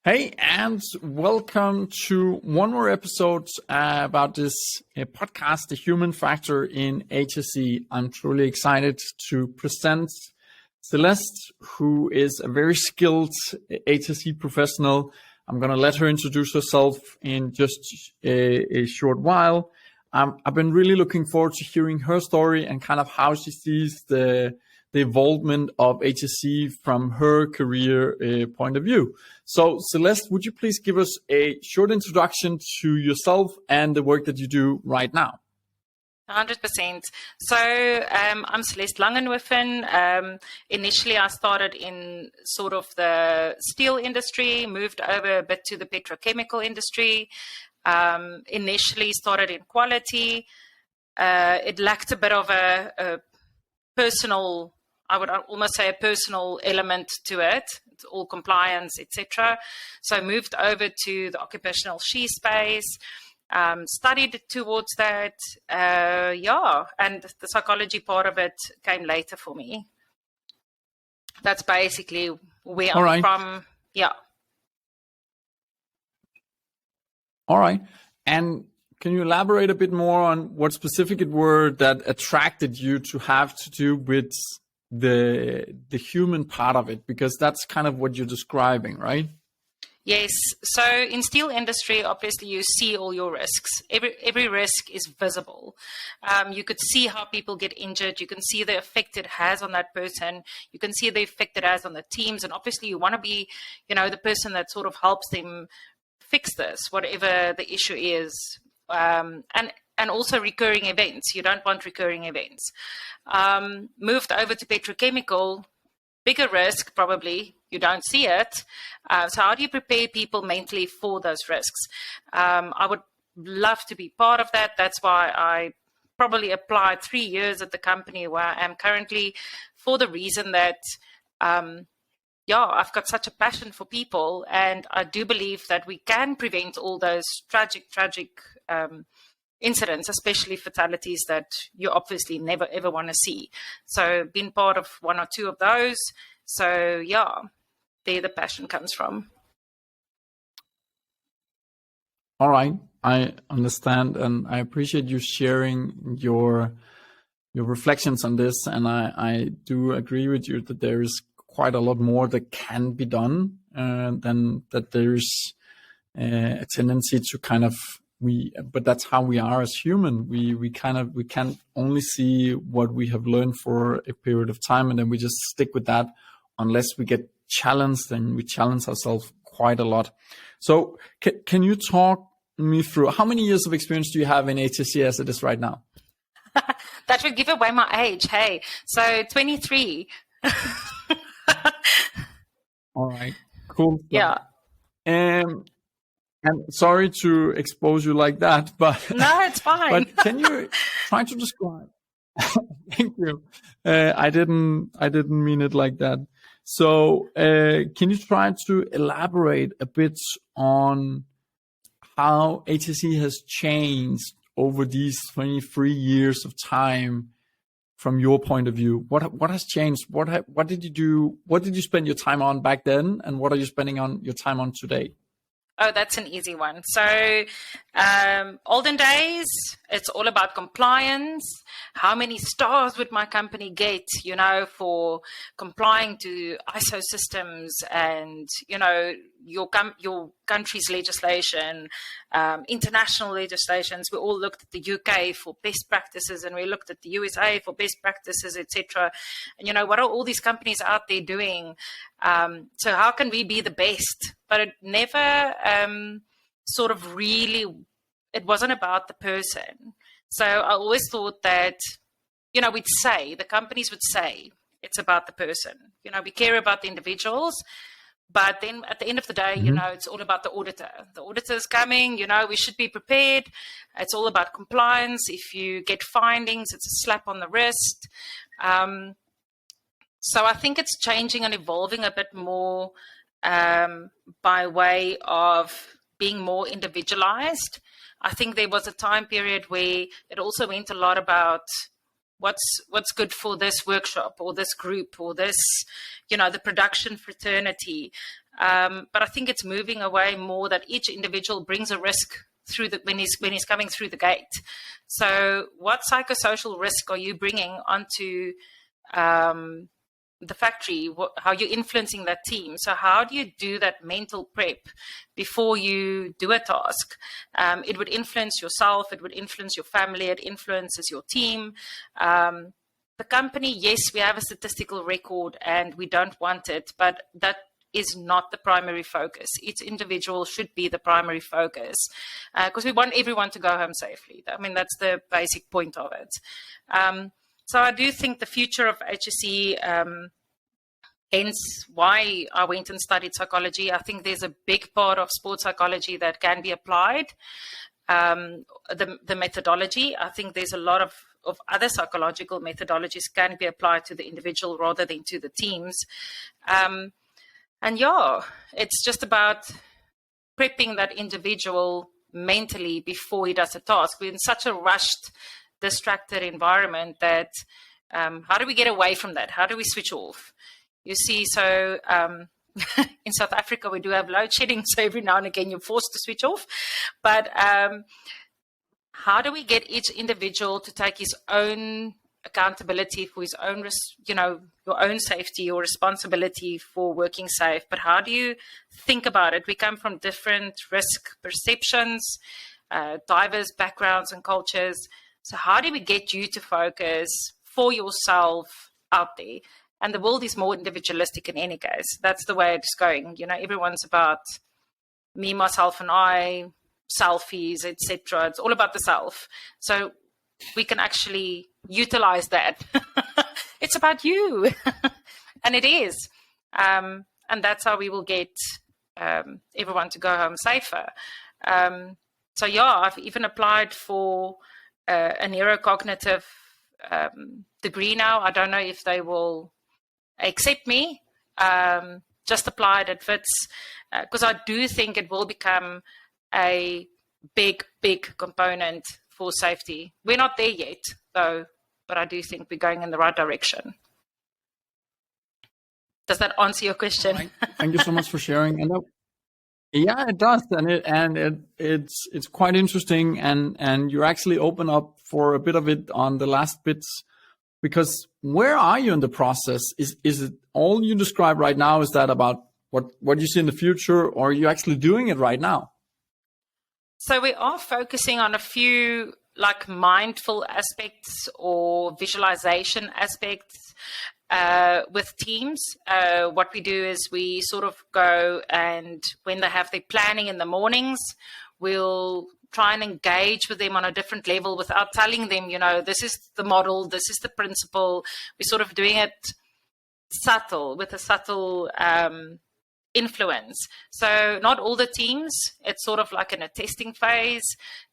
Hey, and welcome to one more episode about this podcast, The Human Factor in HSE. I'm truly excited to present Celeste, who is a very skilled HSE professional. I'm going to let her introduce herself in just a short while. I've been really looking forward to hearing her story and kind of how she sees the involvement of HSE from her career point of view. So Celeste, would you please give us a short introduction to yourself and the work that you do right now? 100%. So I'm Celeste Langenhoven. Initially, I started in sort of the steel industry, moved over a bit to the petrochemical industry. Initially started in quality. It lacked a bit of a personal, I would almost say a personal element to it. It's all compliance, etc. So I moved over to the occupational SHE space, studied towards that. And the psychology part of it came later for me. That's basically where I'm from. Yeah. All right. And can you elaborate a bit more on what specific it were that attracted you to have to do with the human part of it? Because that's kind of what you're describing, right? Yes. So in steel industry, obviously you see all your risks. Every risk is visible. You could see how people get injured. You can see the effect it has on that person. You can see the effect it has on the teams. And obviously you want to be, the person that sort of helps them fix this, whatever the issue is. And also recurring events. You don't want recurring events. Moved over to petrochemical, bigger risk probably. You don't see it. So how do you prepare people mentally for those risks? I would love to be part of that. That's why I probably applied 3 years at the company where I am currently, for the reason that I've got such a passion for people, and I do believe that we can prevent all those tragic incidents, especially fatalities that you obviously never ever want to see. So been part of one or two of those. So there the passion comes from. All right, I understand, and I appreciate you sharing your reflections on this. And I do agree with you that there is quite a lot more that can be done, than that there's a tendency to kind of but that's how we are as human. We can't only see what we have learned for a period of time, and then we just stick with that unless we get challenged, and we challenge ourselves quite a lot. So can you talk me through how many years of experience do you have in HSE as it is right now? That would give away my age. Hey, so 23. All right, cool. Yeah. And sorry to expose you like that, but no, it's fine. But can you try to describe? Thank you. I didn't mean it like that. So, can you try to elaborate a bit on how HSE has changed over these 23 years of time? From your point of view, what has changed? What did you do? What did you spend your time on back then, and what are you spending on your time on today? Oh, that's an easy one. So olden days, it's all about compliance. How many stars would my company get, for complying to ISO systems and, your country's legislation, international legislations. We all looked at the UK for best practices, and we looked at the USA for best practices, etc. And, what are all these companies out there doing? So how can we be the best? But it never sort of really, it wasn't about the person. So I always thought that, the companies would say it's about the person. We care about the individuals. But then at the end of the day, it's all about the auditor. The auditor is coming, we should be prepared. It's all about compliance. If you get findings, it's a slap on the wrist. So I think it's changing and evolving a bit more by way of being more individualized. I think there was a time period where it also went a lot about what's good for this workshop or this group or this, the production fraternity. But I think it's moving away more that each individual brings a risk through when he's coming through the gate. So what psychosocial risk are you bringing onto the factory? How you're influencing that team? So how do you do that mental prep before you do a task? It would influence yourself, it would influence your family, it influences your team. The company, yes, we have a statistical record and we don't want it, but that is not the primary focus. Each individual should be the primary focus, because we want everyone to go home safely. I mean, that's the basic point of it. So I do think the future of HSE, hence why I went and studied psychology. I think there's a big part of sports psychology that can be applied. The methodology, I think there's a lot of other psychological methodologies can be applied to the individual rather than to the teams. And yeah, it's just about prepping that individual mentally before he does a task. We're in such a rushed, distracted environment that how do we get away from that? How do we switch off? You see, so in South Africa, we do have load shedding. So every now and again, you're forced to switch off. But how do we get each individual to take his own accountability for his own, your own safety, your responsibility for working safe? But how do you think about it? We come from different risk perceptions, diverse backgrounds and cultures. So how do we get you to focus for yourself out there? And the world is more individualistic in any case. That's the way it's going. Everyone's about me, myself, and I, selfies, etc. It's all about the self. So we can actually utilize that. It's about you. And it is. And that's how we will get everyone to go home safer. So yeah, I've even applied for a neurocognitive degree now. I don't know if they will accept me. Just applied at Wits, because I do think it will become a big component for safety. We're not there yet, though, but I do think we're going in the right direction. Does that answer your question? Right. Thank you so much for sharing. And yeah, it does, and it's quite interesting, and you actually open up for a bit of it on the last bits, because where are you in the process? Is it all you describe right now? Is that about what you see in the future, or are you actually doing it right now? So we are focusing on a few mindful aspects or visualization aspects with teams. What we do is we sort of go, and when they have their planning in the mornings, we'll try and engage with them on a different level without telling them, this is the model, this is the principle. We're sort of doing it subtle, with a subtle influence. So not all the teams, it's sort of like in a testing phase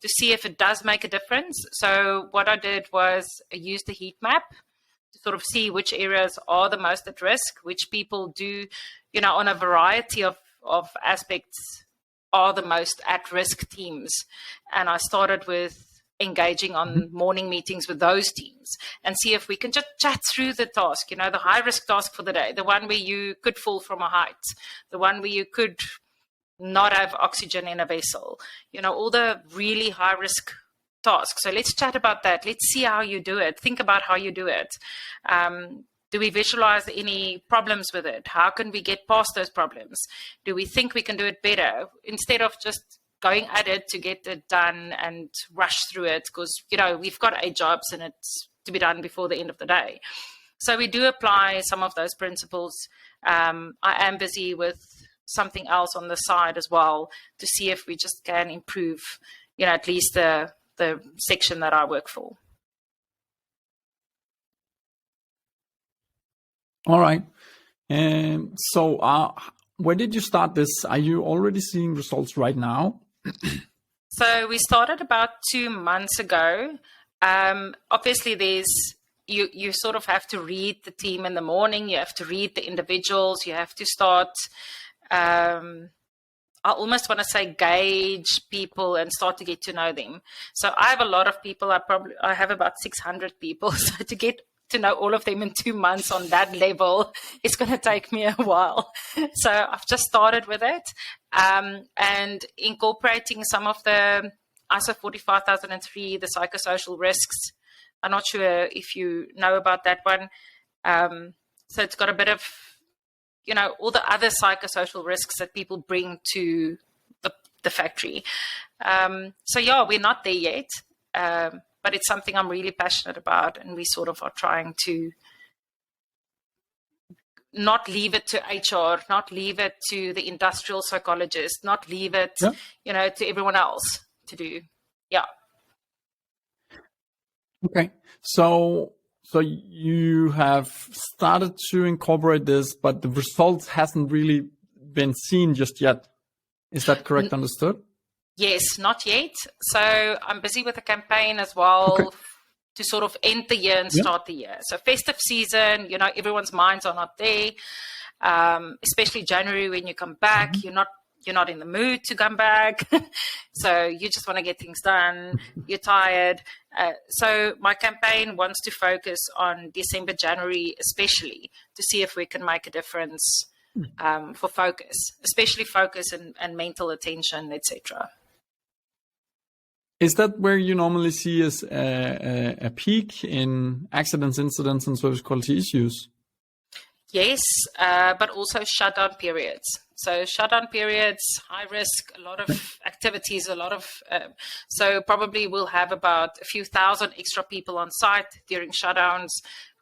to see if it does make a difference. So what I did was I used a heat map to sort of see which areas are the most at risk, which people do, on a variety of aspects are the most at-risk teams. And I started with engaging on morning meetings with those teams and see if we can just chat through the task, the high-risk task for the day, the one where you could fall from a height, the one where you could not have oxygen in a vessel, all the really high-risk tasks. So let's chat about that. Let's see how you do it. Think about how you do it. Do we visualize any problems with it? How can we get past those problems? Do we think we can do it better instead of just going at it to get it done and rush through it? Because, we've got 8 jobs and it's to be done before the end of the day. So we do apply some of those principles. I am busy with something else on the side as well to see if we just can improve, at least the section that I work for. All right. And so where did you start this? Are you already seeing results right now? So we started about 2 months ago. Obviously, you sort of have to read the team in the morning. You have to read the individuals. You have to start, I almost want to say, gauge people and start to get to know them. So I have a lot of people. I have about 600 people. So to get to know all of them in 2 months on that level is going to take me a while. So I've just started with it, and incorporating some of the ISO 45003, the psychosocial risks. I'm not sure if you know about that one. So it's got a bit of, all the other psychosocial risks that people bring to the factory. So yeah, we're not there yet, but it's something I'm really passionate about, and we sort of are trying to not leave it to HR, not leave it to the industrial psychologist, not leave it, to everyone else to do. Yeah. Okay. So you have started to incorporate this, but the results hasn't really been seen just yet. Is that correct? Understood? Yes, not yet. So I'm busy with a campaign as well to sort of end the year and start the year. So festive season, everyone's minds are not there, especially January when you come back. You're not in the mood to come back. So you just want to get things done. You're tired. So my campaign wants to focus on December, January, especially to see if we can make a difference for focus, especially focus and mental attention, etc. Is that where you normally see as a peak in accidents, incidents, and service quality issues? Yes, but also shutdown periods. So shutdown periods, high risk, a lot of activities, so probably we'll have about a few thousand extra people on site during shutdowns,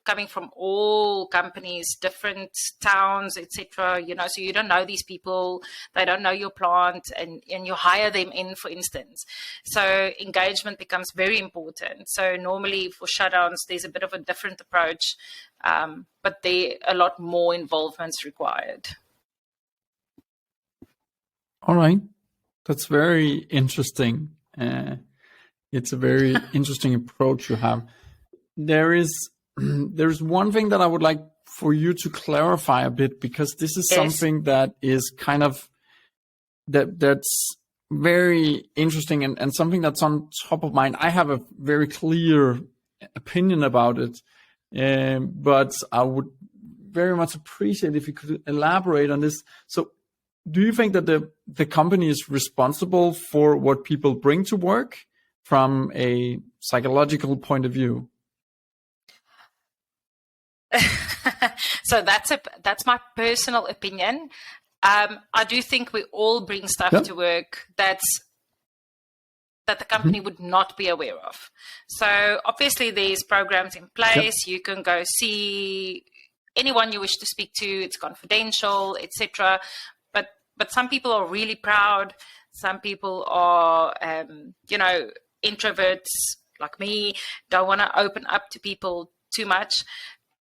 coming from all companies, different towns, etc. So you don't know these people, they don't know your plant, and you hire them in, for instance. So engagement becomes very important. So normally for shutdowns, there's a bit of a different approach, but there a lot more involvement's required. All right. That's very interesting. It's a very interesting approach you have. There's one thing that I would like for you to clarify a bit, because this is something that is kind of that's very interesting and something that's on top of mind. I have a very clear opinion about it, but I would very much appreciate if you could elaborate on this. So do you think that the company is responsible for what people bring to work from a psychological point of view? So that's my personal opinion. I do think we all bring stuff to work that the company would not be aware of. So obviously there's programs in place. You can go see anyone you wish to speak to. It's confidential, etc. But some people are really proud. Some people are, introverts like me, don't want to open up to people too much.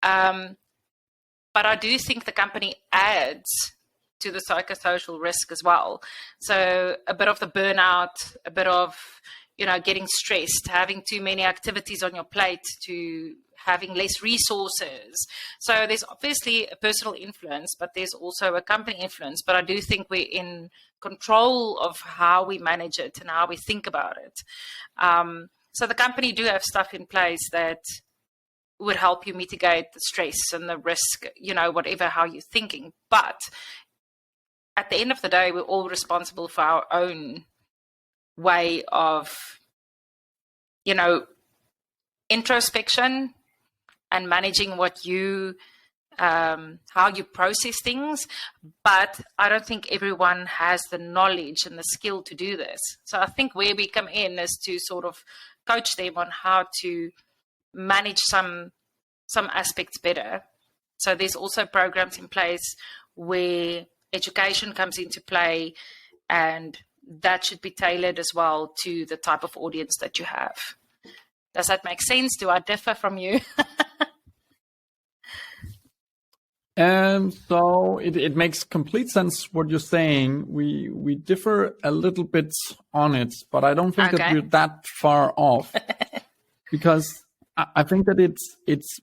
But I do think the company adds to the psychosocial risk as well. So a bit of the burnout, a bit of, getting stressed, having too many activities on your plate, to having less resources. So there's obviously a personal influence, but there's also a company influence. But I do think we're in control of how we manage it and how we think about it. So the company do have stuff in place that would help you mitigate the stress and the risk, whatever, how you're thinking. But at the end of the day, we're all responsible for our own way of, introspection and managing what you, how you process things. But I don't think everyone has the knowledge and the skill to do this. So I think where we come in is to sort of coach them on how to manage some aspects better. So there's also programs in place where education comes into play, and that should be tailored as well to the type of audience that you have. Does that make sense? Do I differ from you? So it makes complete sense what you're saying. We differ a little bit on it, but I don't think that we're that far off, because I think that it's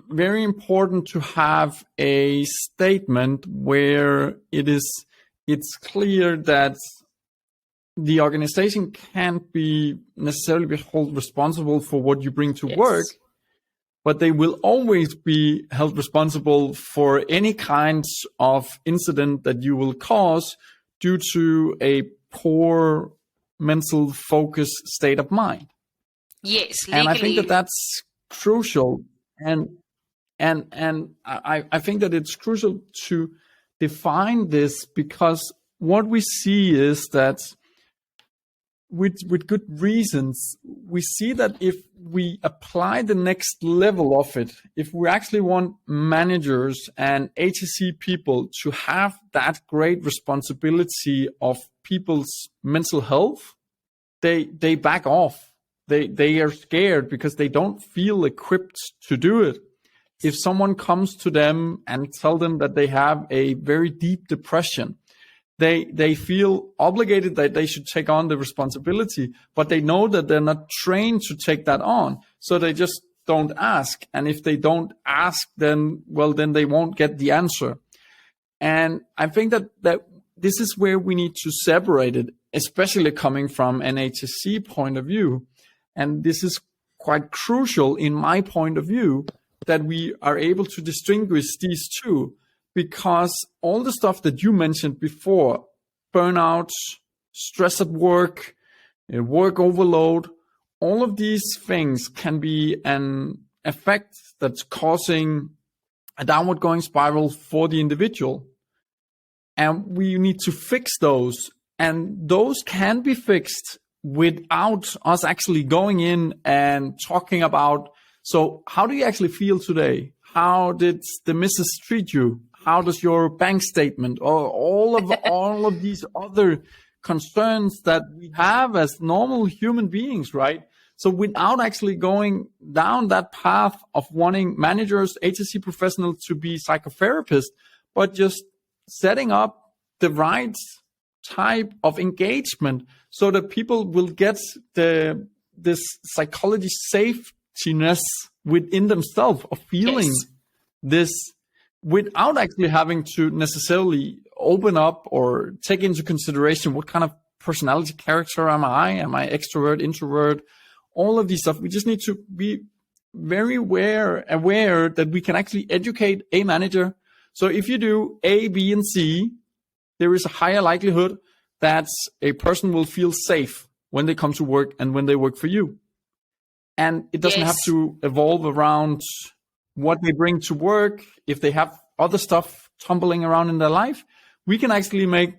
very important to have a statement where it's clear that the organization can't be necessarily be held responsible for what you bring to work, but they will always be held responsible for any kinds of incident that you will cause due to a poor mental focus state of mind. Yes, legally. And I think that that's crucial. And I think that it's crucial to define this, because what we see is that with good reasons, we see that if we apply the next level of it, if we actually want managers and HSE people to have that great responsibility of people's mental health, they back off. They are scared because they don't feel equipped to do it. If someone comes to them and tell them that they have a very deep depression, they feel obligated that they should take on the responsibility, but they know that they're not trained to take that on. So they just don't ask. And if they don't ask, then they won't get the answer. And I think that this is where we need to separate it, especially coming from an HSE point of view. And this is quite crucial in my point of view, that we are able to distinguish these two. Because all the stuff that you mentioned before, burnout, stress at work, work overload, all of these things can be an effect that's causing a downward going spiral for the individual. And we need to fix those. And those can be fixed without us actually going in and talking about, so how do you actually feel today? How did the missus treat you? How does your bank statement, or all of these other concerns that we have as normal human beings, right? So without actually going down that path of wanting managers, HSE professionals to be psychotherapists, but just setting up the right type of engagement so that people will get this psychology safetiness within themselves of feeling this, without actually having to necessarily open up or take into consideration what kind of personality character am I? Am I extrovert, introvert? All of these stuff. We just need to be very aware that we can actually educate a manager. So if you do A, B, and C, there is a higher likelihood that a person will feel safe when they come to work and when they work for you. And it doesn't have to evolve around what they bring to work. If they have other stuff tumbling around in their life, we can actually make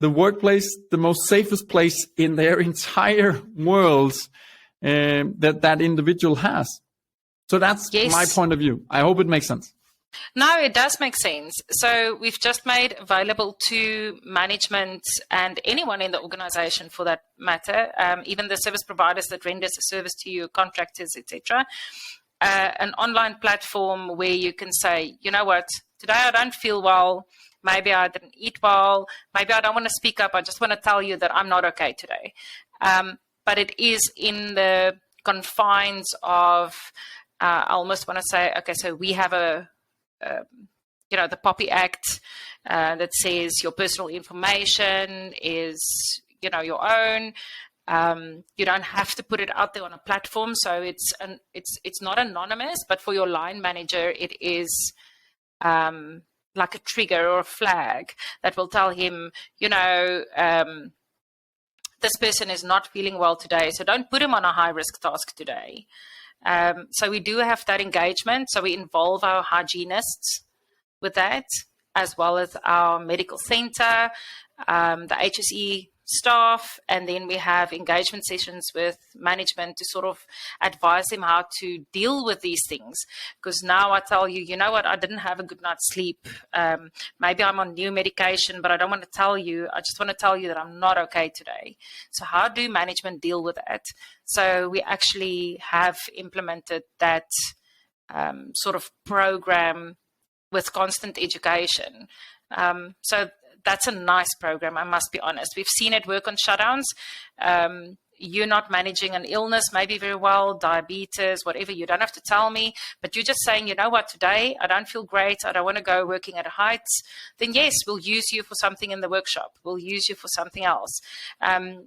the workplace the most safest place in their entire world that individual has. So that's my point of view. I hope it makes sense. No, it does make sense. So we've just made available to management and anyone in the organization for that matter, even the service providers that renders a service to you, contractors, etc., an online platform where you can say, you know what, today I don't feel well, maybe I didn't eat well, maybe I don't want to speak up, I just want to tell you that I'm not okay today. But it is in the confines of, I almost want to say, okay, so we have the POPI Act that says your personal information is, your own. You don't have to put it out there on a platform, so it's not anonymous. But for your line manager, it is like a trigger or a flag that will tell him, this person is not feeling well today, so don't put him on a high-risk task today. So we do have that engagement. So we involve our hygienists with that, as well as our medical center, the HSE staff, and then we have engagement sessions with management to sort of advise them how to deal with these things. Because now I tell you, you know what, I didn't have a good night's sleep. Maybe I'm on new medication, but I don't want to tell you. I just want to tell you that I'm not okay today. So how do management deal with that? So we actually have implemented that sort of program with constant education. So that's a nice program, I must be honest. We've seen it work on shutdowns. you're not managing an illness maybe very well, diabetes, whatever. You don't have to tell me, but you're just saying, you know what, today I don't feel great, I don't want to go working at heights. Then yes, we'll use you for something in the workshop. We'll use you for something else. And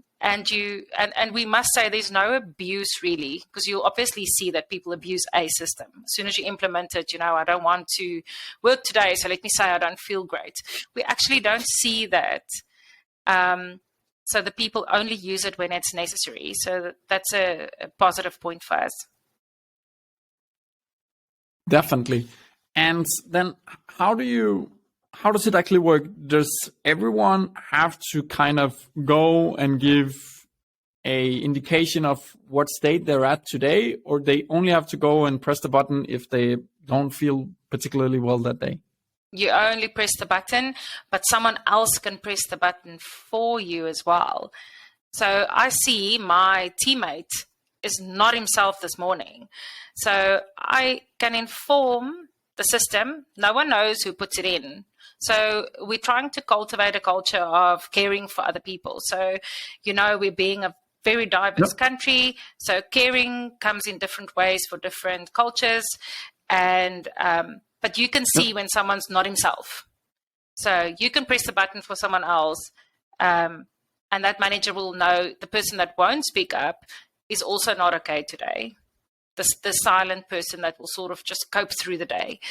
we must say there's no abuse really, because you'll obviously see that people abuse a system. As soon as you implement it, I don't want to work today, so let me say I don't feel great. We actually don't see that. So the people only use it when it's necessary. So that's a positive point for us. Definitely. And then how does it actually work? Does everyone have to kind of go and give a indication of what state they're at today, or they only have to go and press the button if they don't feel particularly well that day? You only press the button, but someone else can press the button for you as well. So I see my teammate is not himself this morning. So I can inform the system. No one knows who puts it in. So we're trying to cultivate a culture of caring for other people. So, we're being a very diverse country. So caring comes in different ways for different cultures. And, but you can see when someone's not himself. So you can press the button for someone else, and that manager will know the person that won't speak up is also not okay today. The silent person that will sort of just cope through the day.